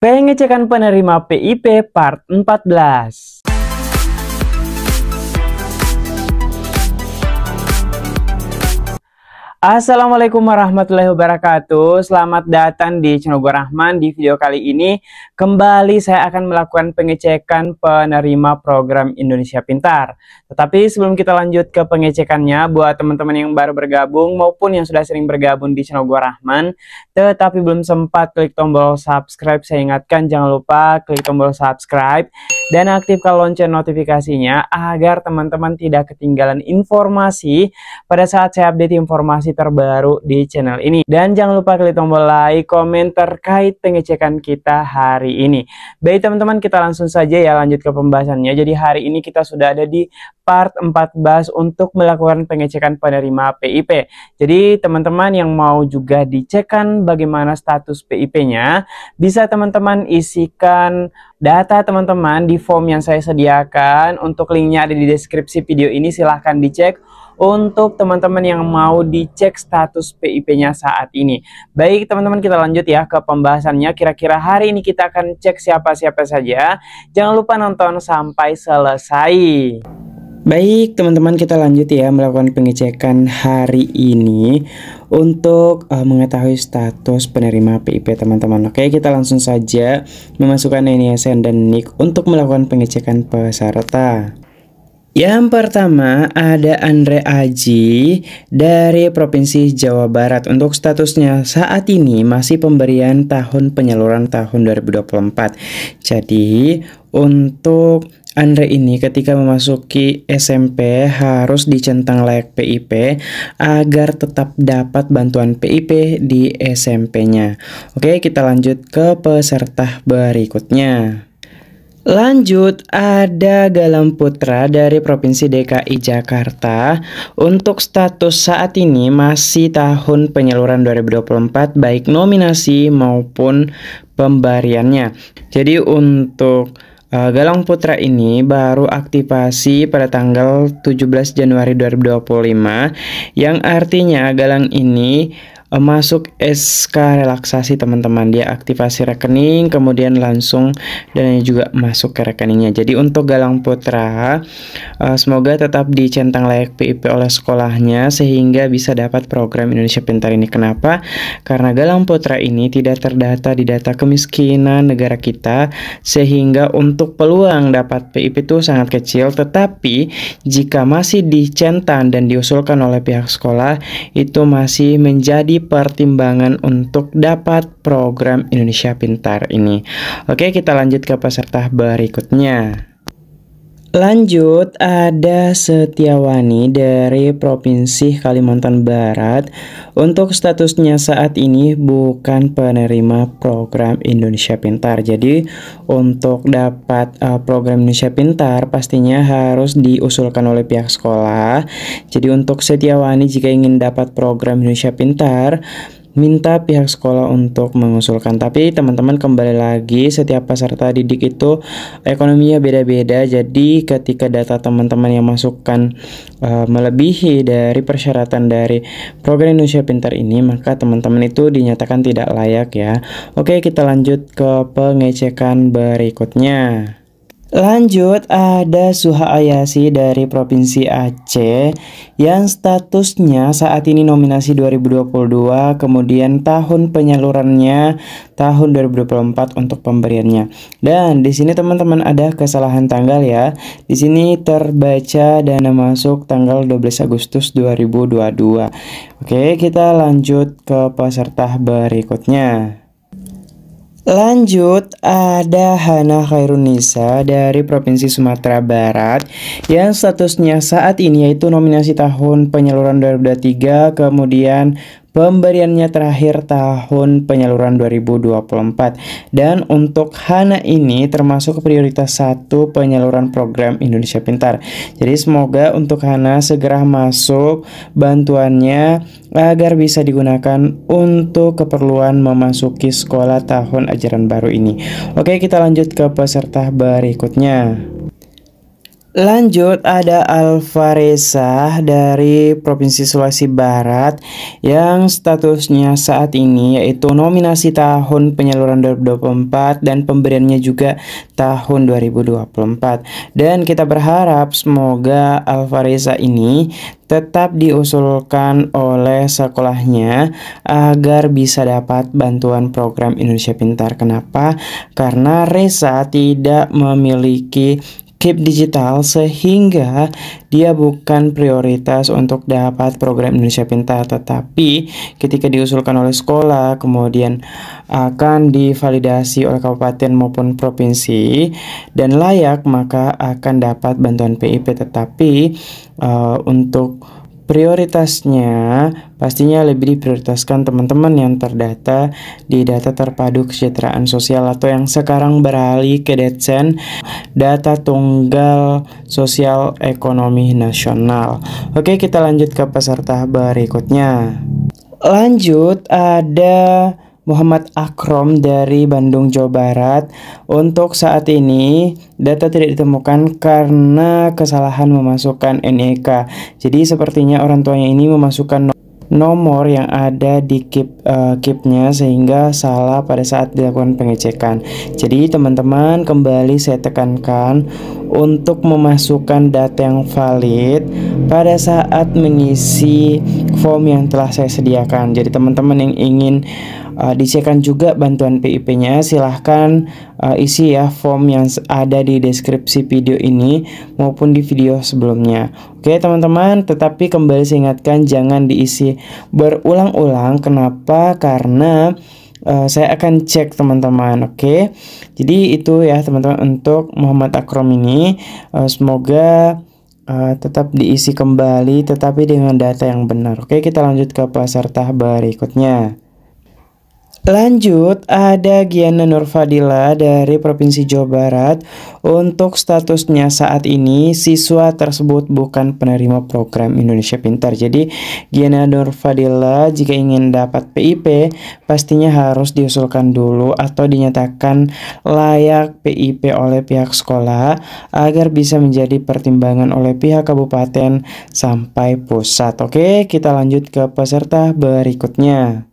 Pengecekan penerima PIP Part 14. Assalamualaikum warahmatullahi wabarakatuh. Selamat datang di channel gua Rahman. Di video kali ini kembali saya akan melakukan pengecekan penerima program Indonesia Pintar. Tetapi sebelum kita lanjut ke pengecekannya, buat teman-teman yang baru bergabung maupun yang sudah sering bergabung di channel gua Rahman tetapi belum sempat klik tombol subscribe, saya ingatkan jangan lupa klik tombol subscribe dan aktifkan lonceng notifikasinya agar teman-teman tidak ketinggalan informasi pada saat saya update informasi terbaru di channel ini. Dan jangan lupa klik tombol like, komen terkait pengecekan kita hari ini. Baik teman-teman, kita langsung saja ya lanjut ke pembahasannya. Jadi hari ini kita sudah ada di part 14 untuk melakukan pengecekan penerima PIP. Jadi teman-teman yang mau juga dicekkan bagaimana status PIP-nya, bisa teman-teman isikan data teman-teman di form yang saya sediakan. Untuk linknya ada di deskripsi video ini, silahkan dicek untuk teman-teman yang mau dicek status PIP-nya saat ini. Baik teman-teman, kita lanjut ya ke pembahasannya. Kira-kira hari ini kita akan cek siapa-siapa saja. Jangan lupa nonton sampai selesai. Baik teman-teman, kita lanjut ya melakukan pengecekan hari ini untuk mengetahui status penerima PIP teman-teman. Oke, kita langsung saja memasukkan NISN dan NIK untuk melakukan pengecekan peserta. Yang pertama ada Andre Aji dari Provinsi Jawa Barat. Untuk statusnya saat ini masih pemberian tahun penyaluran tahun 2024. Jadi untuk Andre ini ketika memasuki SMP harus dicentang layak PIP agar tetap dapat bantuan PIP di SMP-nya. Oke, kita lanjut ke peserta berikutnya. Lanjut, ada Galang Putra dari Provinsi DKI Jakarta. Untuk status saat ini masih tahun penyaluran 2024 baik nominasi maupun pemberiannya. Jadi untuk Galang Putra ini baru aktivasi pada tanggal 17 Januari 2025, yang artinya Galang ini masuk SK relaksasi teman-teman. Dia aktivasi rekening kemudian langsung dananya juga masuk ke rekeningnya. Jadi untuk Galang Putra semoga tetap dicentang layak PIP oleh sekolahnya sehingga bisa dapat program Indonesia Pintar ini. Kenapa? Karena Galang Putra ini tidak terdata di data kemiskinan negara kita, sehingga untuk peluang dapat PIP itu sangat kecil. Tetapi jika masih dicentang dan diusulkan oleh pihak sekolah, itu masih menjadi pertimbangan untuk dapat program Indonesia Pintar ini. Oke, kita lanjut ke peserta berikutnya. Lanjut, ada Setiawani dari Provinsi Kalimantan Barat. Untuk statusnya saat ini bukan penerima program Indonesia Pintar. Jadi untuk dapat program Indonesia Pintar pastinya harus diusulkan oleh pihak sekolah. Jadi untuk Setiawani jika ingin dapat program Indonesia Pintar, minta pihak sekolah untuk mengusulkan. Tapi teman-teman kembali lagi, setiap peserta didik itu ekonominya beda-beda. Jadi ketika data teman-teman yang masukkan melebihi dari persyaratan dari program Indonesia Pintar ini, maka teman-teman itu dinyatakan tidak layak ya. Oke, kita lanjut ke pengecekan berikutnya. Lanjut, ada Suha Ayasi dari Provinsi Aceh yang statusnya saat ini nominasi 2022, kemudian tahun penyalurannya tahun 2024 untuk pemberiannya. Dan di sini teman-teman ada kesalahan tanggal ya. Di sini terbaca dana masuk tanggal 12 Agustus 2022. Oke, kita lanjut ke peserta berikutnya. Lanjut, ada Hana Khairunisa dari Provinsi Sumatera Barat yang statusnya saat ini yaitu nominasi tahun penyaluran 2023, kemudian pemberiannya terakhir tahun penyaluran 2024. Dan untuk Hana ini termasuk prioritas 1 penyaluran program Indonesia Pintar. Jadi semoga untuk Hana segera masuk bantuannya agar bisa digunakan untuk keperluan memasuki sekolah tahun ajaran baru ini. Oke, kita lanjut ke peserta berikutnya. Lanjut, ada Alvareza dari Provinsi Sulawesi Barat yang statusnya saat ini yaitu nominasi tahun penyaluran 2024 dan pemberiannya juga tahun 2024. Dan kita berharap semoga Alvareza ini tetap diusulkan oleh sekolahnya agar bisa dapat bantuan program Indonesia Pintar. Kenapa? Karena Reza tidak memiliki KIP digital sehingga dia bukan prioritas untuk dapat program Indonesia Pintar, tetapi ketika diusulkan oleh sekolah kemudian akan divalidasi oleh kabupaten maupun provinsi dan layak, maka akan dapat bantuan PIP. Tetapi untuk prioritasnya pastinya lebih diprioritaskan teman-teman yang terdata di data terpadu kesejahteraan sosial atau yang sekarang beralih ke DETSEN, data tunggal sosial ekonomi nasional. Oke, kita lanjut ke peserta berikutnya. Lanjut, ada Muhammad Akrom dari Bandung, Jawa Barat. Untuk saat ini data tidak ditemukan karena kesalahan memasukkan NIK. Jadi sepertinya orang tuanya ini memasukkan nomor yang ada di KIP-nya sehingga salah pada saat dilakukan pengecekan. Jadi teman-teman, kembali saya tekankan untuk memasukkan data yang valid pada saat mengisi form yang telah saya sediakan. Jadi teman-teman yang ingin dicekkan juga bantuan PIP-nya, silahkan isi ya form yang ada di deskripsi video ini maupun di video sebelumnya. Oke teman-teman, tetapi kembali saya ingatkan jangan diisi berulang-ulang. Kenapa? Karena saya akan cek teman-teman. Oke, jadi itu ya teman-teman untuk Muhammad Akrom ini. Semoga tetap diisi kembali tetapi dengan data yang benar. Oke, kita lanjut ke peserta berikutnya. Lanjut, ada Giana Nurfadila dari Provinsi Jawa Barat. Untuk statusnya saat ini siswa tersebut bukan penerima program Indonesia Pintar. Jadi Giana Nurfadila jika ingin dapat PIP pastinya harus diusulkan dulu atau dinyatakan layak PIP oleh pihak sekolah agar bisa menjadi pertimbangan oleh pihak kabupaten sampai pusat. Oke, kita lanjut ke peserta berikutnya.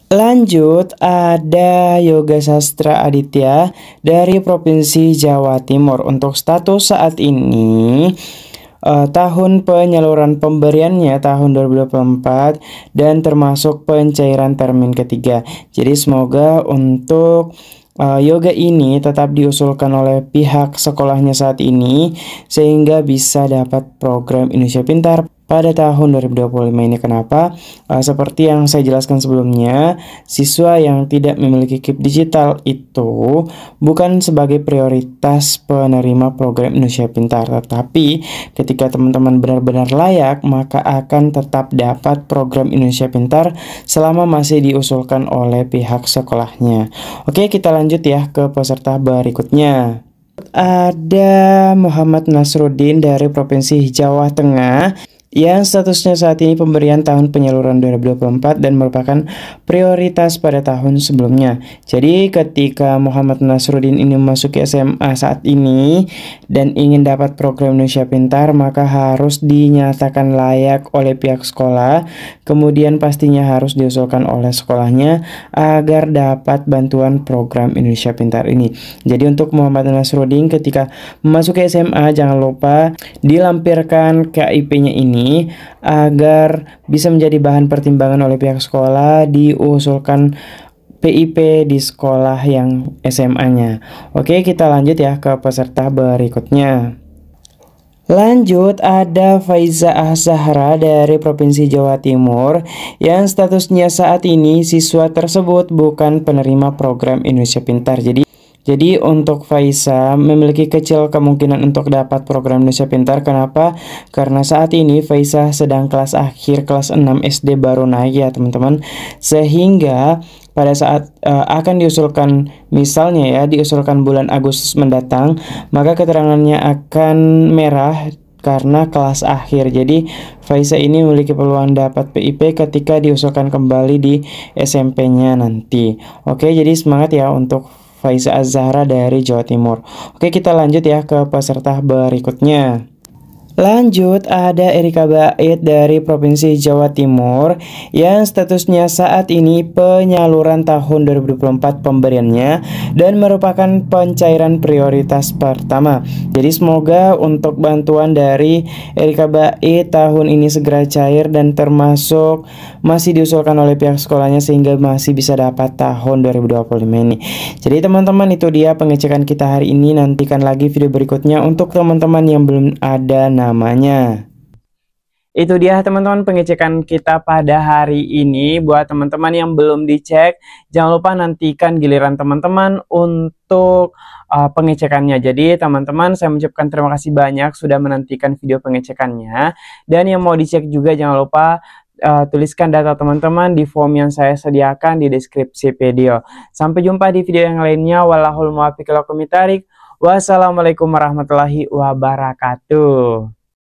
Lanjut, ada Yoga Sastra Aditya dari Provinsi Jawa Timur. Untuk status saat ini tahun penyaluran pemberiannya tahun 2024 dan termasuk pencairan termin ketiga. Jadi semoga untuk Yoga ini tetap diusulkan oleh pihak sekolahnya saat ini sehingga bisa dapat program Indonesia Pintar pada tahun 2025 ini. Kenapa? Seperti yang saya jelaskan sebelumnya, siswa yang tidak memiliki KIP digital itu bukan sebagai prioritas penerima program Indonesia Pintar, tetapi ketika teman-teman benar-benar layak, maka akan tetap dapat program Indonesia Pintar selama masih diusulkan oleh pihak sekolahnya. Oke, kita lanjut ya ke peserta berikutnya. Ada Muhammad Nasruddin dari Provinsi Jawa Tengah yang statusnya saat ini pemberian tahun penyaluran 2024 dan merupakan prioritas pada tahun sebelumnya. Jadi ketika Muhammad Nasruddin ini memasuki SMA saat ini dan ingin dapat program Indonesia Pintar, maka harus dinyatakan layak oleh pihak sekolah, kemudian pastinya harus diusulkan oleh sekolahnya agar dapat bantuan program Indonesia Pintar ini. Jadi untuk Muhammad Nasruddin ketika memasuki SMA jangan lupa dilampirkan KIP-nya ini agar bisa menjadi bahan pertimbangan oleh pihak sekolah diusulkan PIP di sekolah yang SMA-nya. Oke, kita lanjut ya ke peserta berikutnya. Lanjut, ada Faiza Ahzahra dari Provinsi Jawa Timur yang statusnya saat ini siswa tersebut bukan penerima program Indonesia Pintar. Jadi untuk Faiza memiliki kecil kemungkinan untuk dapat program Indonesia Pintar. Kenapa? Karena saat ini Faiza sedang kelas akhir, kelas 6 SD baru naik ya teman-teman. Sehingga pada saat akan diusulkan, misalnya ya diusulkan bulan Agustus mendatang, maka keterangannya akan merah karena kelas akhir. Jadi Faiza ini memiliki peluang dapat PIP ketika diusulkan kembali di SMP-nya nanti. Oke, jadi semangat ya untuk Faiza Az-Zahra dari Jawa Timur. Oke, kita lanjut ya ke peserta berikutnya. Lanjut, ada Erika Bait dari Provinsi Jawa Timur yang statusnya saat ini penyaluran tahun 2024 pemberiannya dan merupakan pencairan prioritas pertama. Jadi semoga untuk bantuan dari Erika Bait tahun ini segera cair dan termasuk masih diusulkan oleh pihak sekolahnya sehingga masih bisa dapat tahun 2025 ini. Jadi teman-teman, itu dia pengecekan kita hari ini. Nantikan lagi video berikutnya untuk teman-teman yang belum ada namanya. Itu dia teman-teman pengecekan kita pada hari ini. Buat teman-teman yang belum dicek, jangan lupa nantikan giliran teman-teman untuk pengecekannya. Jadi teman-teman, saya mengucapkan terima kasih banyak sudah menantikan video pengecekannya. Dan yang mau dicek juga jangan lupa tuliskan data teman-teman di form yang saya sediakan di deskripsi video. Sampai jumpa di video yang lainnya. Wallahul muwaffiq ila aqwamit thoriq. Wassalamualaikum warahmatullahi wabarakatuh.